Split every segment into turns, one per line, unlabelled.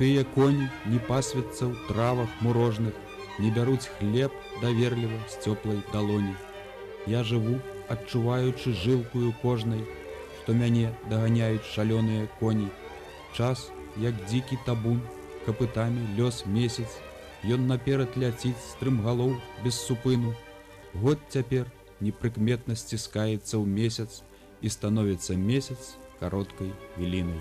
Тыя коні не пасвяцца ў травах мурожных, не бяруць хлеб даверліва з цёплай далоні. Я жыву, адчуваючы жылкую кожнай, што мяне даганяюць шалёныя коні. Час, як дзікі табун, капытамі лёс месяц, ён наперад ляціць стрымгалоў без супыну. Год цяпер непрыкметна сціскаецца ў месяц і становіцца месяц кароткай хвілінай.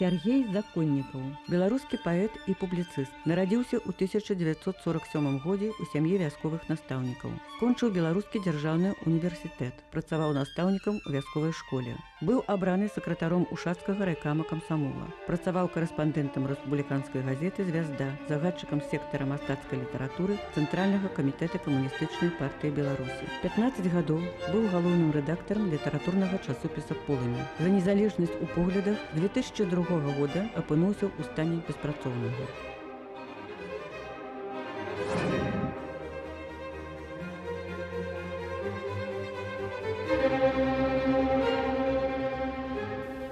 Сергей Законнікаў, беларускі паэт і публіцыст, нарадзіўся ў 1947 годзе ў сям'і вясковых настаўнікаў. Скончыў беларускі дзяржаўны універсітэт, працаваў настаўнікам у вясковай школе. Быў абраны сакратаром ушацкага райкама камсамола. Працаваў карэспандэнтам рэспубліканскай газеты «Звязда», загадчыкам сектара мастацкай літаратуры Цэнтральнага камітэта камуністычнай партыі Беларусі. 15 гадоў быў галоўным рэдактарам літаратурнага часопіса «Полымя». За незалежнасць у поглядах 2002 года апынуўся ў стане беспрацоўнага.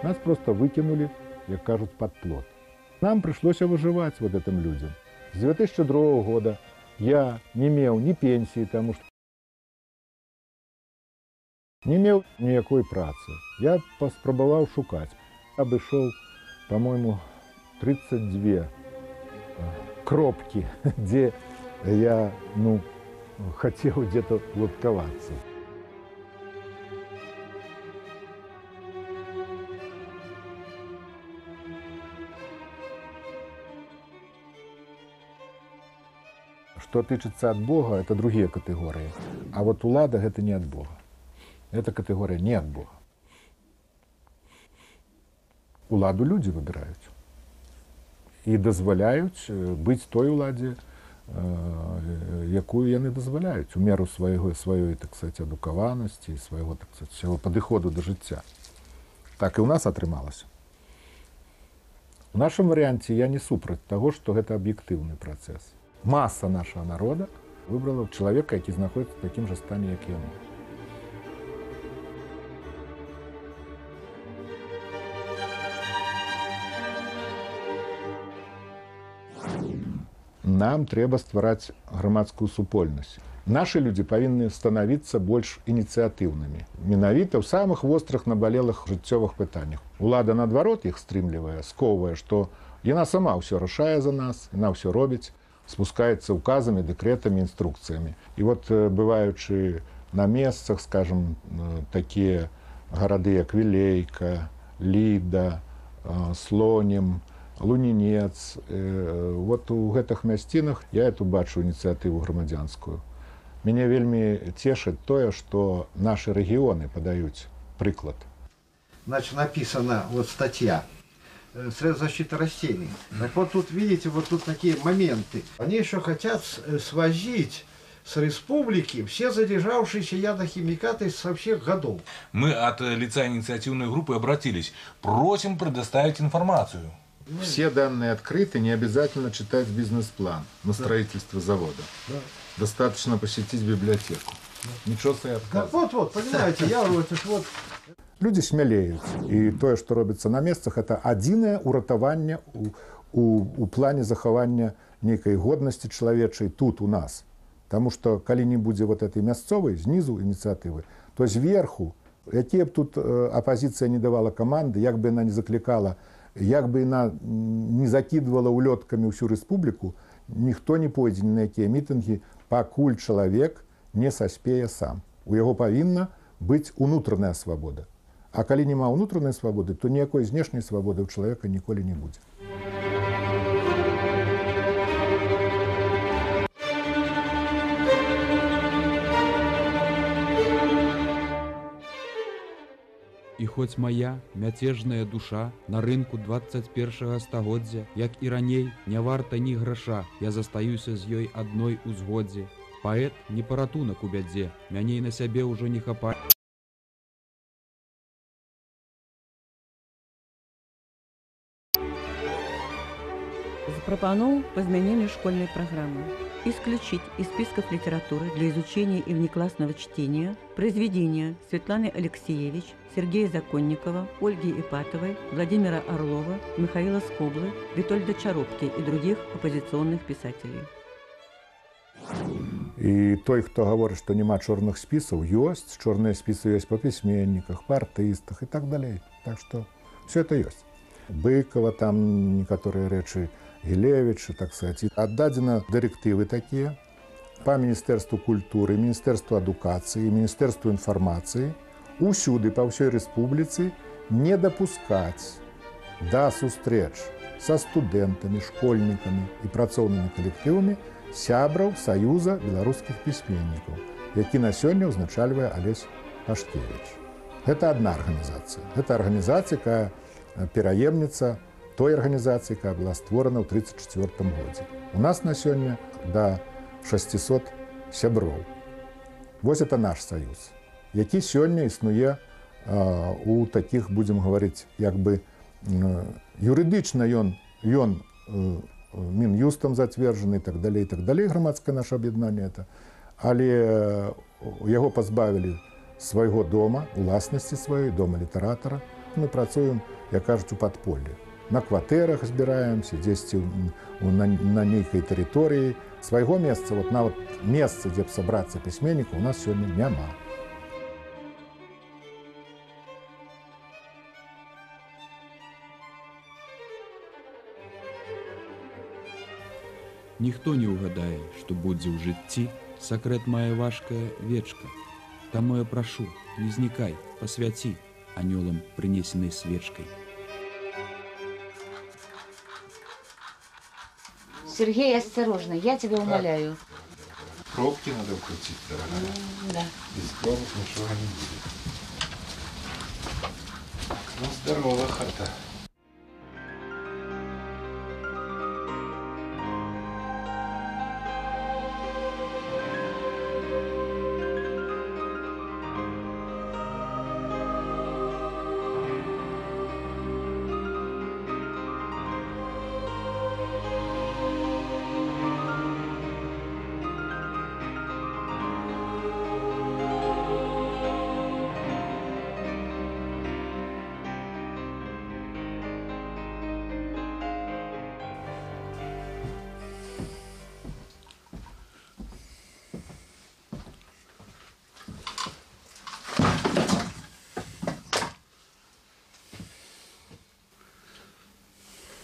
Нас просто выкинули, как кажут, под плот. Нам пришлось выживать вот этим людям. С 2002 года я не имел ни пенсии, потому что не имел никакой працы. Я поспробовал шукать. Обошел, по-моему, 32 кропки, где я, хотел где-то лодковаться. Что тычется от Бога, это другие категории. А вот улада – это не от Бога. Это категория не от Бога. Уладу люди выбирают. И дозволяют быть той уладе, якую яны дозволяют, у меру своей, так сказать, адукаванасці, своего, так сказать, всего подыходу до жыцця. Так и у нас атрымалось. В нашем варианте я не супраць того, что это объективный процесс. Масса нашего народа выбрала человека, который находится в таким же стане, как и мы. Нам трэба ствараць грамадскую супольнасць. Нашы людзі павінны становіцца больш ініцыятыўнымі. Менавіта ў самых вострых набалелых жыццёвых пытаннях. Улада, наадварот, іх стрымлівае, сковвае, што яна сама ўсё рашае за нас, яна ўсё робіць, спускаецца указамі, дэкрэтамі, інструкцыямі. І вот, бываючы на месцах, скажем, такія гарады, як Вілейка, Ліда, Слонім, Лунінец. Вот у гэтых мясцінах я эту бачу ініцыятыву грамадзянскую. Мяне вельмі цешыць тое, што нашы рэгіёны падаюць прыклад.
Значит, написана вот статья «Средства защиты растений». Так вот тут, видите, вот тут такие моменты. Они еще хотят свозить с республики все задержавшиеся ядохимикаты со всех годов.
Мы от лица инициативной группы обратились. Просим предоставить информацию.
Все данные открыты, не обязательно читать бизнес-план на строительство завода.
Да.
Достаточно посетить библиотеку. Да. Ничего себе отказывать.
Вот, понимаете, я вот...
Люди смелеют. И то, что робится на местах, это адзінае уратаванне у плане захавання нейкай годнасці чалавечай тут у нас. Потому что, калі не будзе вот этой мясцовой, снизу инициативы, то сверху, якія б тут оппозиция не давала команды, як бы она не закликала, як бы она не закидывала улетками всю республику, никто не пойдзе ни на якія мітынгі, пакуль чалавек не саспее сам. У яго павінна быць унутраная свабода. А калі няма ўнутранай свабоды, то ніякой знешняй свабоды ў чалавека ніколі не будзе.
І хоць моя мяцежная душа на рынку 21 стагоддзя, як і раней, не варта ні граша, я застаюся з ёй адной у згодзе. Паэт не паратунак у бядзе, мяне і на сябе ўжо не хапае.
Пропанул по изменению школьной программы исключить из списков литературы для изучения и внеклассного чтения произведения Светланы Алексеевич, Сергея Законникова, Ольги Ипатовой, Владимира Орлова, Михаила Скоблы, Витольда Чаропки и других оппозиционных писателей.
І той, хто говорить, що нема чорних списів, є. Чорні списи є по письменниках, по артистах і так далі. Так що все це є. Быкова, там некоторые речи Гилевича, так сказать. Отдадено директивы такие по Министерству культуры, Министерству адукации, Министерству информации усюды по всей республике не допускать до сустреч со студентами, школьниками и працоўнымі коллективами сябраў Союза белорусских письменников, які на сегодня узначальвае Олесь Пашкевич. Это одна организация. Это организация, которая пераемница той организации, которая была створена в 1934 году. У нас на сегодня до 600 сяброў. Вот это наш союз, який сегодня існує у таких, будем говорить, як би юридично ён Мін'юстом затверджений і так далі, громадське наше об'єднання це. Але його позбавили свого дома, власності своєї, дома літератора. Ми працюємо, як кажуть, у підполі. На квартирах збираємося, десь на нейкій території. Свого місця, на місце, де б зібратися письменника, у нас сьогодні нема.
Ніхто не угадае, што будзе ў жыцці, сакрэт мае важкая вечка. Таму я прашу, не знікай, пасвяці анёлам прынесенай свечкой.
Сергей, осторожно, я тебя умоляю.
Пробки надо вкрутить, дорогая.
Да.
Без пробок ничего не будет. Ну, здорово, хата.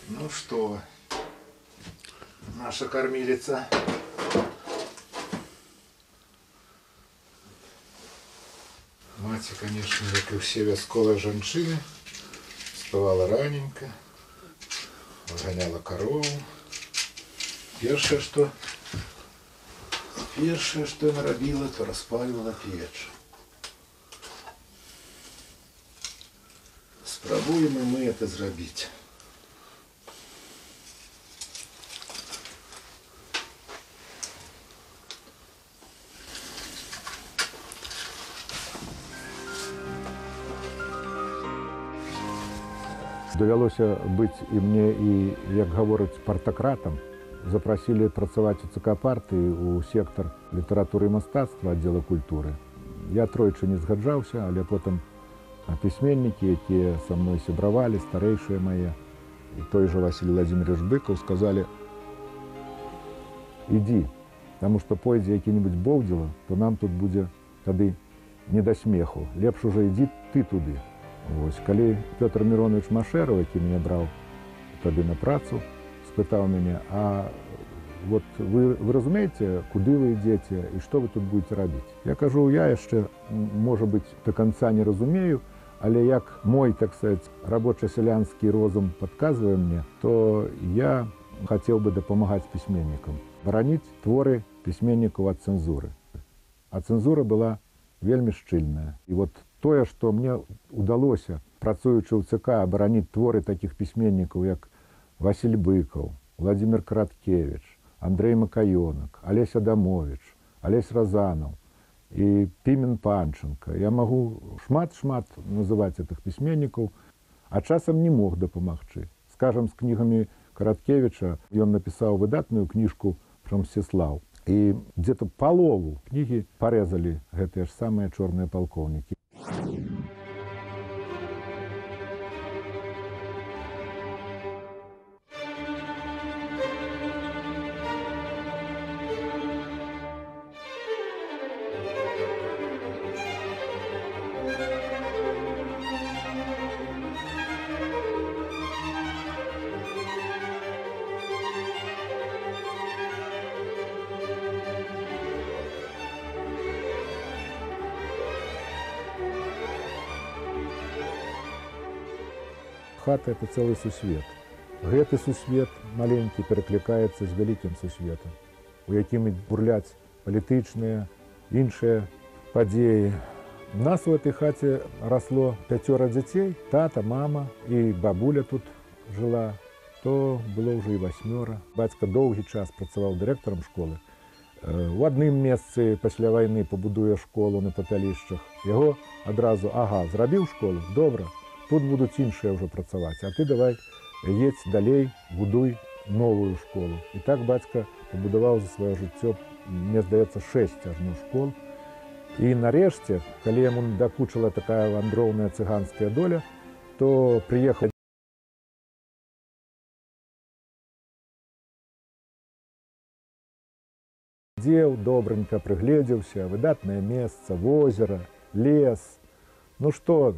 Ну что, наша кормилица. Мать, конечно, как и все вясковые женщины, вставала раненько, выгоняла корову. Первое, что она робила, то распаливала печь. Спробуем и мы это сделать. Давялося быць і мне, і, як гавораць, партакратам. Запросілі працаваць у ЦК партыі у сектар літаратуры і мастацтва аддзела культуры. Я тройчы не згаджаўся, але потым пісьменнікі, якія са мной сябравалі, старэйшыя мае, і той жа Васіль Владимирович Быкаў сказалі: «Ідзі, таму што пойдзе які-небудзь боўдзіла, то нам тут будзе тады не да смеху. Лепш ужо ідзі ты туды». Вось, калі Пётр Миронович Машэраў, які мяне браў тады на працу, спытаў мяне: «А вот вы разумееце, куды вы ідзеце і што вы тут будете рабіць?» Я кажу: «Я яшчэ, можа быць, до конца не разумею, але як мой, так сказать, рабоча-сялянскі розум падказвае мне, то я хацеў бы дапамагаць пісьменнікам, бараніць творы пісьменнікаў ад цэнзуры». А цэнзура была вельмі шчыльная. І вот тое, што мне удалося, працуючы ў ЦК, абараніць творы такіх пісьменнікаў, як Васіль Быкаў, Владимир Караткевич, Андрей Макаёнак, Алесь Адамович, Алесь Разанаў і Пімен Панченко. Я магу шмат называць гэтых пісьменнікаў, а часам не мог дапамагчы. Скажам, з кнігамі Караткевіча. Ён напісаў выдатную кніжку пра Мсціслаў. І где-то палову кнігі парэзалі гэтыя ж самыя чорныя палкоўнікі. Хата – это целый сусвет. Гэты сусвет маленькі пераклікаецца з вялікім сусветам, у якім бурляць палітычныя, іншыя падзеі. У нас у этой хате росло 5 дзяцей, тата, мама і бабуля тут жыла, то было ўжо і 8. Бацька доўгі час працаваў дырэктарам школы. У адным месцы пасля вайны пабудуе школу на папялішчах. Яго адразу, зрабіў школу, добра. Тут будуць іншыя ўжо працаваць, а ты давай едзь далей, будуй новую школу. І так бацька пабудаваў за сваё жыццё, мне здаецца, 6 ажно школ. І нарэшце, калі яму дакучыла такая вандроўная цыганская доля, то прыехаў дзеў, добренька прыгледзеўся, выдатнае месца, возера, лес. Ну што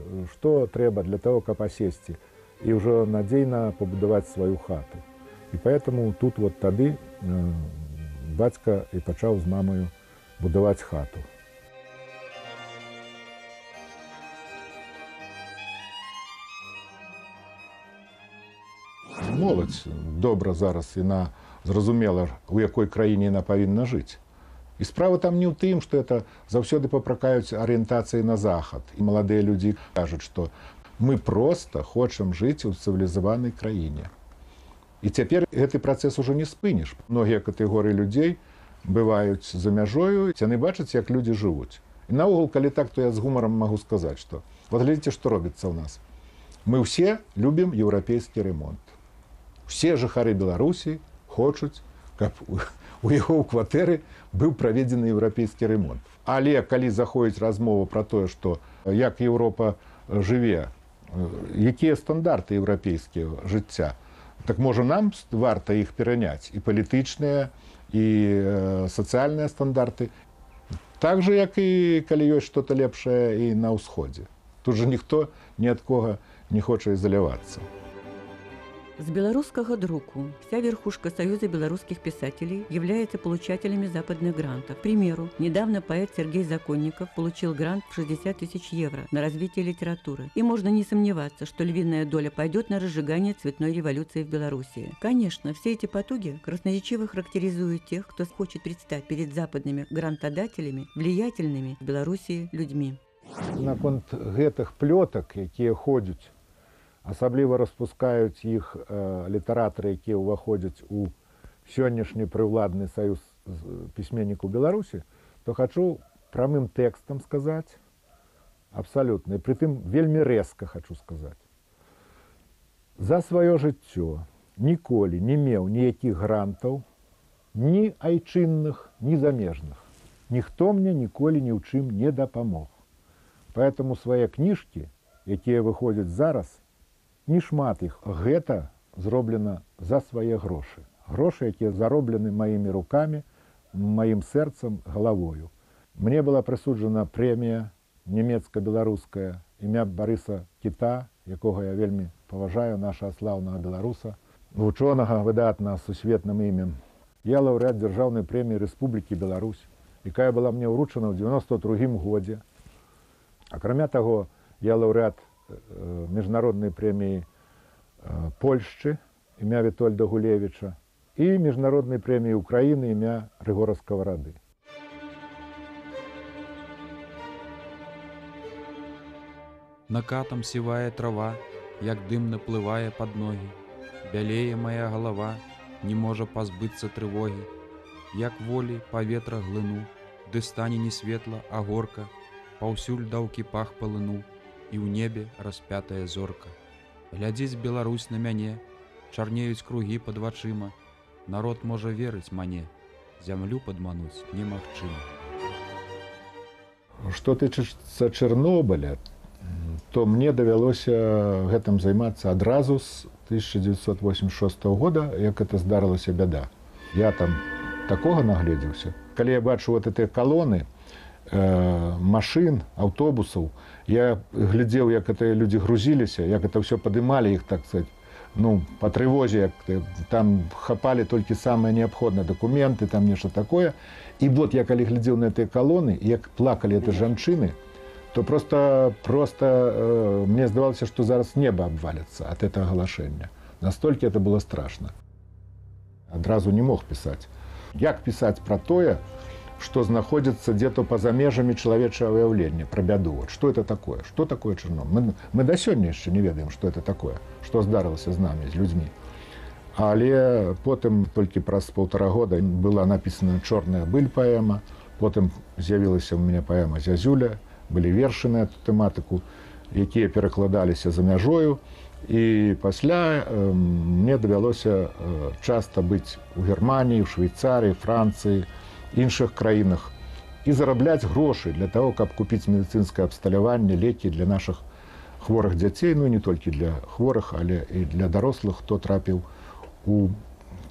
трэба для того, каб асесці і ўжо надзейна пабудаваць сваю хату. І поэтому тут вот тады бацька і пачаў з мамаю будаваць хату. Моладзь добра зараз яна зразумела, у якой краіне яна павінна жыць. І справа там не ў тым, што это заўсёды папракаюць арыентацыі на захад. І маладыя людзі кажуць, што мы проста хочам жыць у цывілізаванай краіне. І цяпер гэты працэс ужо не спыніш. Многія катэгорыі людзей бываюць за мяжою, яны бачаць, як людзі жывуць. І наогул, калі так, то я з гумарам магу сказаць, што вот глядзіце, што робіцца ў нас. Мы ўсе любім еўрапейскі ремонт. Усе жыхары Беларусі хочуць, каб у яго ў кватэры быў праведзены еўрапейскі ремонт. Але калі заходзіць размова пра тое, што як Еўропа жыве, якія стандарты еўрапейскія жыцця, так можа нам варта іх пераняць, і палітычныя, і сацыяльныя стандарты. Так жа, як і калі ёсць што-то лепшае і на ўсходзе. Тут жа ніхто ні ад кога не хоча ізалявацца.
С белорусского друку вся верхушка Союза белорусских писателей является получателями западных грантов. К примеру, недавно поэт Сергей Законников получил грант в 60 000 евро на развитие литературы. И можно не сомневаться, что львиная доля пойдет на разжигание цветной революции в Белоруссии. Конечно, все эти потуги красноречиво характеризуют тех, кто хочет предстать перед западными грантодателями влиятельными в Белоруссии людьми.
Наконт гэтых плётак, якія ходзяць, асабліва распускаюць іх літаратары, якія ўваходзяць у сённяшні прыўладны саюз пісьменнікаў Беларусі, то хачу прамым тэкстам сказаць, абсалютна, і прытым вельмі рэзка хачу сказаць. За сваё жыццё ніколі не меў ніякіх грантаў, ні айчынных, ні замежных. Ніхто мне ніколі ні ў чым не дапамог. Поэтому свае кніжкі, якія выходзяць зараз, не шмат іх. Гэта зроблена за свае грошы. Грошы, якія зароблены маімі рукамі, маім сэрцам, галавою. Мне была прысуджана прэмія нямецка-беларуская імя Барыса Кіта, якога я вельмі паважаю, наша слаўнага беларуса, вучонага выдатна з сусветным імем. Я лаўрэат дзяржаўнай прэміі Рэспублікі Беларусь, якая была мне ўручана ў 92 годзе. Акрамя таго, я лаўрэат міжнароднай прэміі Польшчы імя Вітольда Гулевіча і міжнароднай прэміі Украіны імя Рыгора Скаварады.
Накатам сівая трава, як дым наплывае пад ногі. Бялее мая галава, не можа пазбыцца трывогі. Як волі паветра глыну, ды стане не светла, а горка, паўсюль даўкі пах палыну, і ў небе распятая зорка. Глядзіць Беларусь на мяне, чарнеюць кругі пад вачыма. Народ можа верыць мне, зямлю падмануць немагчыма.
Што тычыцца Чэрнобыля, то мне давялося гэтым займацца адразу з 1986 года, як это здарылася бяда. Я там такога нагледзеўся. Калі я бачу вот гэтыя калоны машын, аўтобусаў, я глядзеў, як гэтыя людзі грузіліся, як это ўсё падымалі іх, так сказать, по трывозе, як там хапалі толькі самае неабходнае, дакументы, там нешта такое. І вот я калі глядзеў на гэтыя калоны, як плакалі гэтыя жанчыны, то просто мне здавалася, што зараз неба абваліцца ад гэтага агалашэння. Настолькі это было страшна. Адразу не мог пісаць. Як пісаць пра тое, што знаходзіцца дзе-то па-за межамі чалавечага выяўлення, пра бяду. Вот, што это такое? Што такое Чэрнобыль? Мы да сёння яшчэ не ведаем, што это такое, што здарылася з намі, з людзьмі. Але потым толькі праз 1,5 года была напісана «Чорная быль» паэма, потым з'явілася ў мяне паэма «Зязюля», былі вершы на эту тэматыку, якія перакладаліся за мяжою. І пасля мне давялося часта быць у Германіі, у Швейцарыі, Францыі, іншых краінах і зарабляць грошы для того, каб купіць медыцынскае абсталяванне, лекі для нашых хворых дзяцей, ну не толькі для хворых, але і для дарослых, хто трапіў у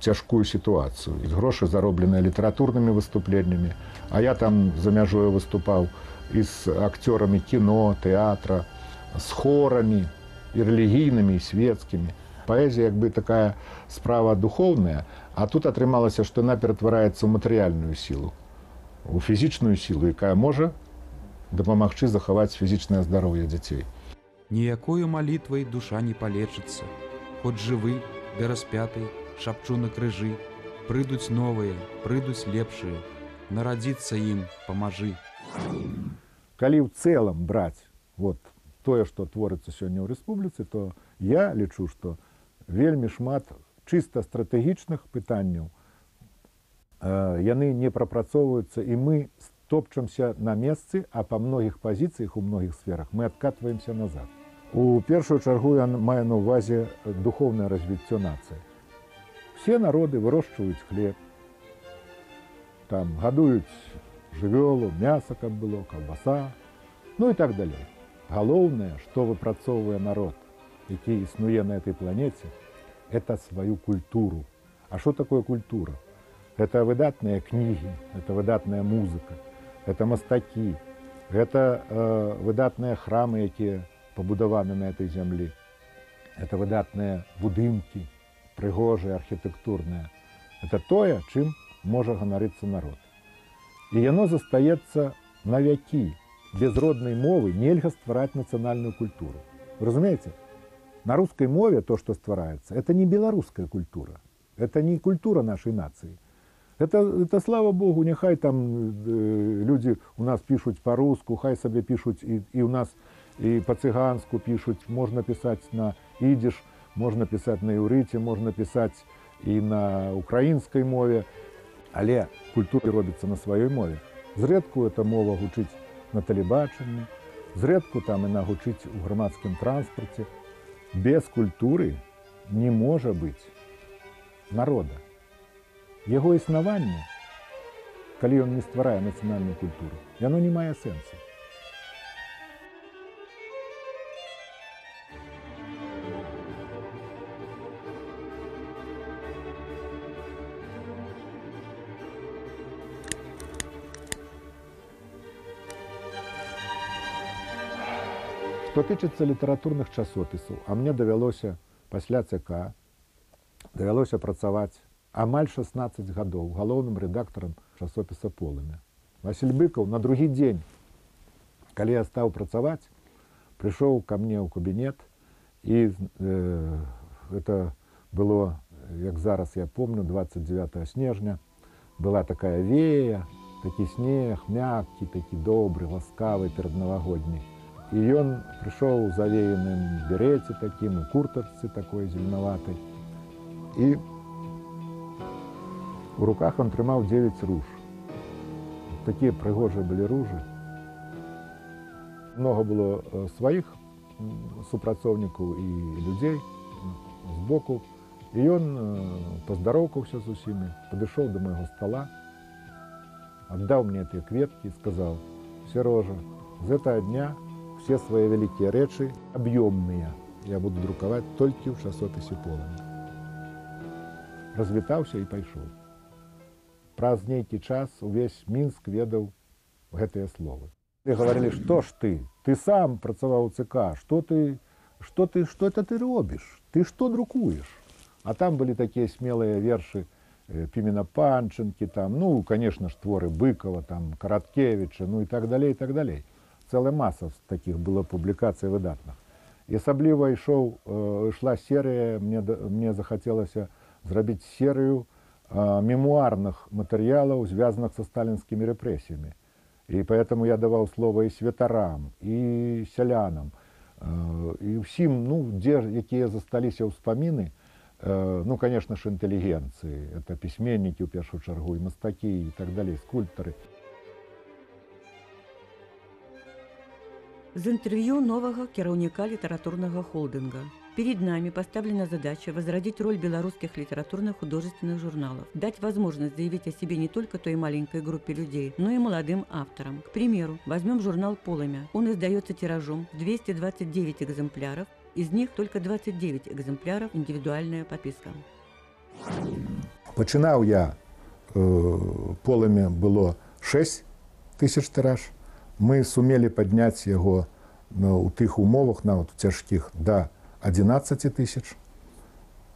цяжкую сітуацыю. І грошы заробленыя літаратурнымі выступленнямі, а я там за мяжою выступаў і з акцёрамі кіно, тэатра, з хорамі, і рэлігійнымі, і свецкімі. Паэзія як бы такая справа духоўная, а тут атрымалася, што яна ператвараецца ў матэрыяльную сілу, у фізічную сілу, якая можа дапамагчы захаваць фізічнае здароўе дзяцей.
Ніякою малітвай душа не палечыцца, хоць жывы, ды распяты, шапчу на крыжы, прыйдуць новыя, прыйдуць лепшыя, нарадзіцца ім памажы.
Калі ў цэлым браць вот тое, што творыцца сёння ў рэспубліцы, то я лічу, што вельмі шмат чыста стратэгічных пытанняў яны не прапрацоўваюцца, і мы топчамся на месцы, а па многіх пазіцыях у многіх сферах мы адкатваемся назад. У першую чаргу я маю на ўвазе духоўнае развіццё нацыі. Все народы вырошчваюць хлеб, там гадуюць жывёлу, мяса, каб было, каўбаса, ну і так далей. Галоўнае, што выпрацоўвае народ, які існуе на этой планеце, это сваю культуру. А што такое культура? Это выдатныя кнігі, это выдатная музыка, это мастакі, это выдатныя храмы, якія пабудаваны на этой зямлі. Это выдатныя будынкі, прыгожыя, архітэктурныя. Это тое, чым можа ганарыцца народ. І яно застаецца на вякі. Без роднай мовы нельга ствараць нацыянальную культуру. Вы разумееце? На русской мове то, что ствараецца, это не беларуская культура. Это не культура нашей нации. Это слава Богу, няхай там люди у нас пишут по-руску, хай сабе пишут и у нас и по-цыганску пишут. Можно писать на идиш, можно писать на іўрыце, можно писать и на украинской мове. Але культура робіцца на сваёй мове. Зрэдку эта мова гучыць на тэлебачанні, зрэдку там яна гучыць у грамадскім транспарце. Без культуры не можа быць народа. Яго існаванне, калі ён не стварае нацыянальную культуру, яно не мае сэнсу. Што тычыцца літаратурных часопісаў, а мне давялося пасля ЦК, давялося працаваць амаль 16 гадоў галоўным рэдактарам часопіса «Полымя». Васіль Быкаў на другі дзень, калі я стаў працаваць, прыйшоў ка мне ў кабінет, і это было, як зараз я помню, 29 снежня, была такая вея, такі снег, мяккі, такі добры, ласкавы, пераднавагодні. І ён прыйшоў у завеяным береце такім, у куртачцы такой зеленаватай. І у руках он трымаў 9 руж. Такія прыгожыя былі ружы. Много было сваіх супрацоўнікаў і людзей збоку. І ён паздароўкаўся з усімі, падышоў да майго стола, отдал мне эти кветки и сказал: «Сережа, с этого дня все свои великие речи объемные я буду друковать только в часописе «Полымя». Развітаўся и пайшоў. Праз нейкі час увесь Мінск ведаў гэтыя словы. И говорили: что ж ты сам працаваў у ЦК, что это ты робишь, ты что друкуешь? А там были такие смелые верши Пімена Панченки, там, ну, конечно ж, творы Быкова, там, Караткевича, ну и так далее, и так далее. Целая масса таких было публикаций выдатных. И асабліва шла серия, мне захотелось зрабіць серию мемуарных материалов, связанных со сталинскими репрессиями. И поэтому я давал слово и святарам, и сялянам, и всем, ну, якія засталіся ўспаміны, ну, конечно ж, интеллигенции, это письменники, в первую чергу, и мастаки, и так далее, скульпторы.
З інтэрв'ю новага кіраўніка літаратурнага холдинга. Перед нами поставлена задача возродить роль белорусских литературных художественных журналов, дать возможность заявить о себе не только той маленькой группе людей, но и молодым авторам. К примеру, возьмем журнал «Полымя». Он издается тиражом в 229 экземпляров, из них только 29 экземпляров индивидуальная подписка.
Пачынаў я, «Полымя» было 6 тысяч тираж. Мы сумели поднять его у тых умовах, нават у цяжкіх, до 11 тысяч.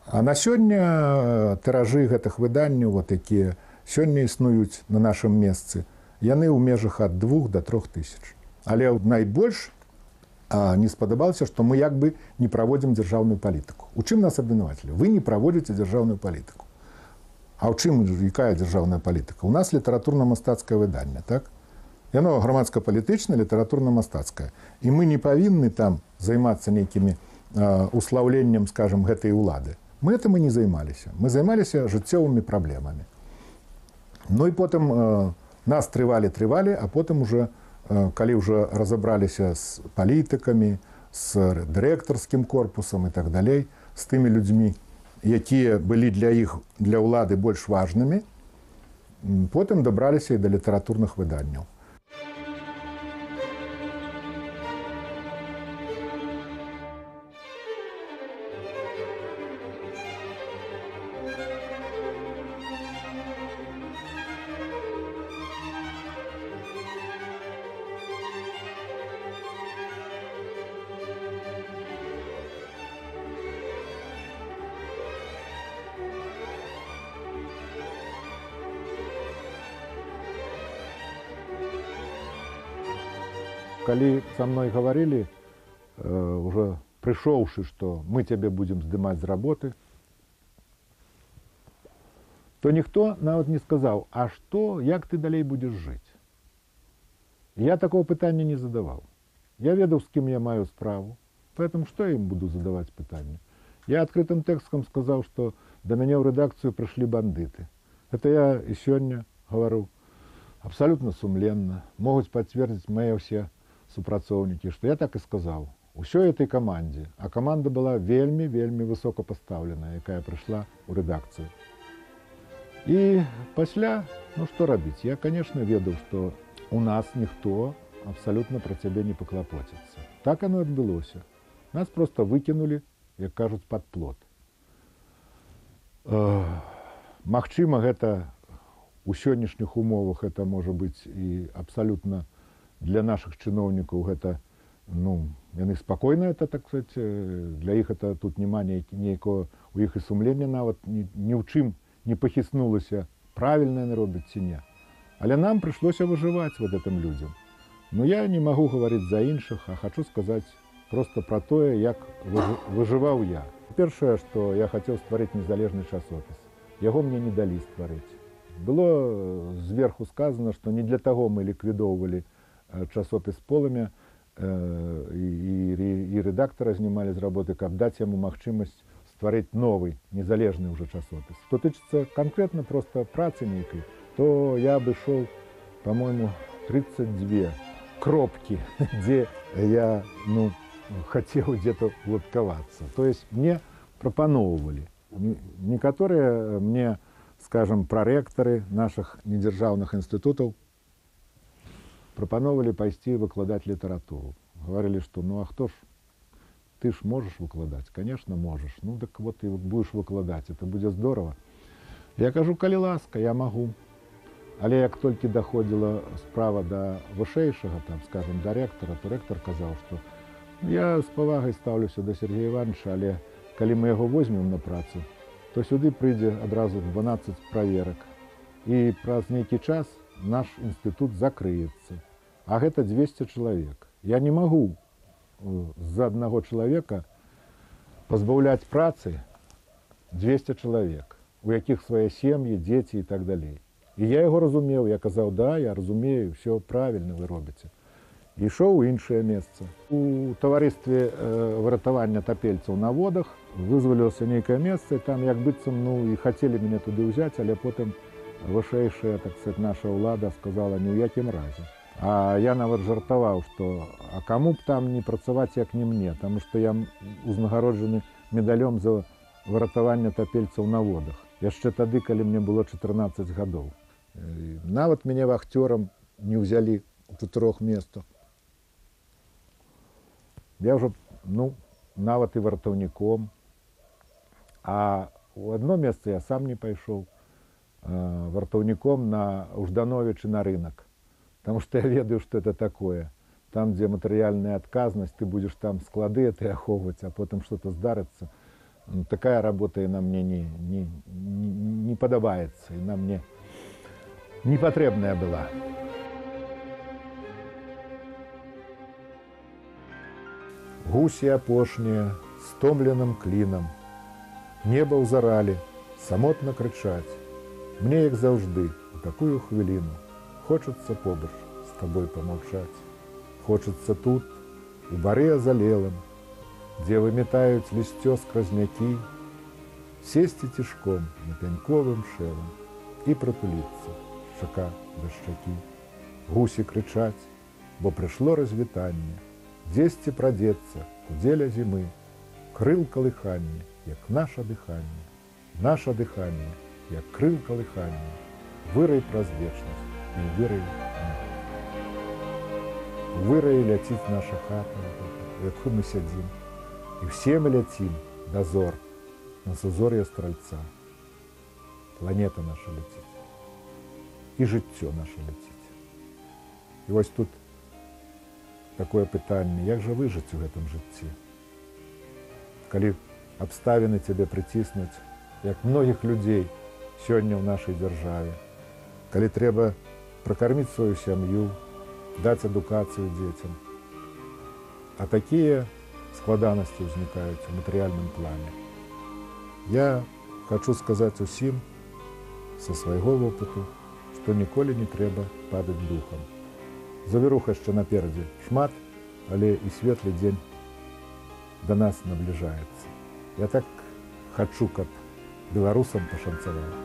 А на сёння тиражы гэтых выданняў, вот якія сёння існуюць на нашым месцы, яны ў межах ад 2 до 3 тысяч. Але найбольш не спадабалася, што мы як бы не праводзім дзяржаўную палітыку. У чым нас абвінавацілі? Вы не праводзіце дзяржаўную палітыку. А ў чым якая дзяржаўная палітыка? У нас літаратурна-мастацкае выданне, так? Яно грамадска-палітычнае, літаратурна-мастацкае. І мы не павінны там займацца нейкімі услаўленнем, скажем, гэтай улады. Мы гэтым і не займаліся. Мы займаліся жыццёвымі праблемамі. Ну і потым нас трывалі, а потым уже, калі ўжо разабраліся з палітыкамі, з дырэктарскім корпусам і так далей, з тымі людзьмі, якія былі для іх, для ўлады больш важнымі, потым дабраліся і да літаратурных выданняў. Калі со мной говорили, уже пришёўшы, что мы тебе будем здымаць з работы, то ніхто нават не сказал: а что, як ты далей будешь жить? Я такого пытання не задавал. Я ведаў, с кем я маю справу, поэтому что я им буду задавать пытанне? Я открытым текстом сказал, что до меня в редакцию пришли бандиты. Это я и сёння говорю абсолютно сумленно. Могут подтвердить мои все супрацоўнікі, што я так і сказаў усёй этой камандзе. А каманда была вельмі высока пастаўленая, якая прыйшла ў рэдакцыю. І пасля, ну што рабіць? Я, конечно, ведаў, што у нас ніхто абсалютна пра цябе не паклапоціцца. Так оно адбылося. Нас просто выкінулі, як кажуць, пад плот. Магчыма, гэта у сённяшніх умовах это можа быць і абсалютна для наших чыноўнікаў гэта, ну, яны спакойна это, так сказать, для іх это тут няма нейкого, у іх і сумлення нават ні ў чым не пахіснулася, правільна яны робяць ці не. Але нам прыйшлося выжываць вот этим людям. Но я не магу гаварыць за іншых, а хочу сказаць просто про тое, як выжываў я. Першае, што я хацеў стварыць незалежны часопіс. Яго мне не далі стварыць. Было зверху сказано, што не для таго мы ліквідоўвалі часопіс «Полымя» і рэдактара знімалі з работы, каб даць яму магчымасць стварыць новы, незалежны ўжо часопіс. Што тычыцца канкрэтна проста працы нейкай, то я абышоў, по-моему, 32 кропкі, дзе я, ну, хацеў дзе-то уладкавацца. То есть мне прапаноўвалі Некоторые мне, скажем, проректоры наших недержавных институтов прапановывали пойти выкладать литературу. Говорили, что ну а кто ж, ты ж можешь выкладать? Конечно, можешь. Ну так вот ты будешь выкладать, это будет здорово. Я кажу, калі ласка, я могу. Але як толькі доходила справа до вышэйшага, там, скажем, до ректора, то ректор казаў, што я з павагай стаўлюся до Сергея Ивановича, але калі мы яго возьмем на працу, то сюды прыйдзе адразу 12 праверак. І праз нейкі час наш інстытут закрыецца. А гэта 200 чалавек. Я не магу з-за аднаго чалавека пазбаўляць працы 200 чалавек, у якіх свае сем'і, дзеці і так далей. І я яго разумеў, я казаў, да, я разумею, все правильно вы робіце. І ішоў у іншае месца. У таварыстве выратавання тапельцаў на водах вызвалілася нейкае месца, і там як быццам, ну, і хацелі мяне туды ўзяць, але потым вышэйшая, так сказать, наша ўлада сказала ні ў якім разе. А я нават жартаваў, што а каму б там не працаваць, як не мне, таму што я узнагароджаны медалём за выратаванне тапельцаў на водах. Яшчэ тады, калі мне было 14 гадоў. Нават мяне вахтёрам не ўзялі у 4 месцах. Я ўжо, ну, нават і вартаўніком. А у одно месца я сам не пайшоў вартаўніком на Уждановичы на рынок. Потому что я ведаю, что это такое. Там, где материальная отказность, ты будешь там склады это ахоўваць, а потом что-то здарыцца. Такая работа на мне не падабаецца, і на мне непотребная была. Гусі апошнія, стомленым клінам, неба ўзаралі, самотна крычаць. Мне, як заўжды, у такую хвіліну хочацца побач з табой памаўчаць. Хочацца тут, у бары азалелым, дзе выметаюць лісцё скразнякі, сесці цішком на пяньковым шэлам і прытуліцца шчака да шчакі. Гусі крычаць, бо прыйшло развітанне, дзесьці прадзецца удзеля зімы, крыл калыханне, як наша дыханне, як крыл калыханне, вырай праз вечнасць і вырай не. У выраі ляціць наша хата, у якой мы сядзім, і все мы ляцім да зор, на сузор'е стральца. Планета наша ляціць, і жыццё наша ляціць. І вось тут такое пытанне, як жа выжыць у гэтым жыцці? Калі абставіны цябе прыціснуць, як многіх людзей сёння ў нашай дзяржаве, калі трэба пракарміць сваю сям'ю, даць адукацыю дзецям. А такія складанасці ўзнікаюць у матэрыяльным плане. Я хочу сказаць усім са свайго вопыту, што ніколі не трэба падаць духам. Завірух яшчэ наперадзе шмат, але і светлы дзень да нас набліжаецца. Я так хачу, каб беларусам пашанцавала.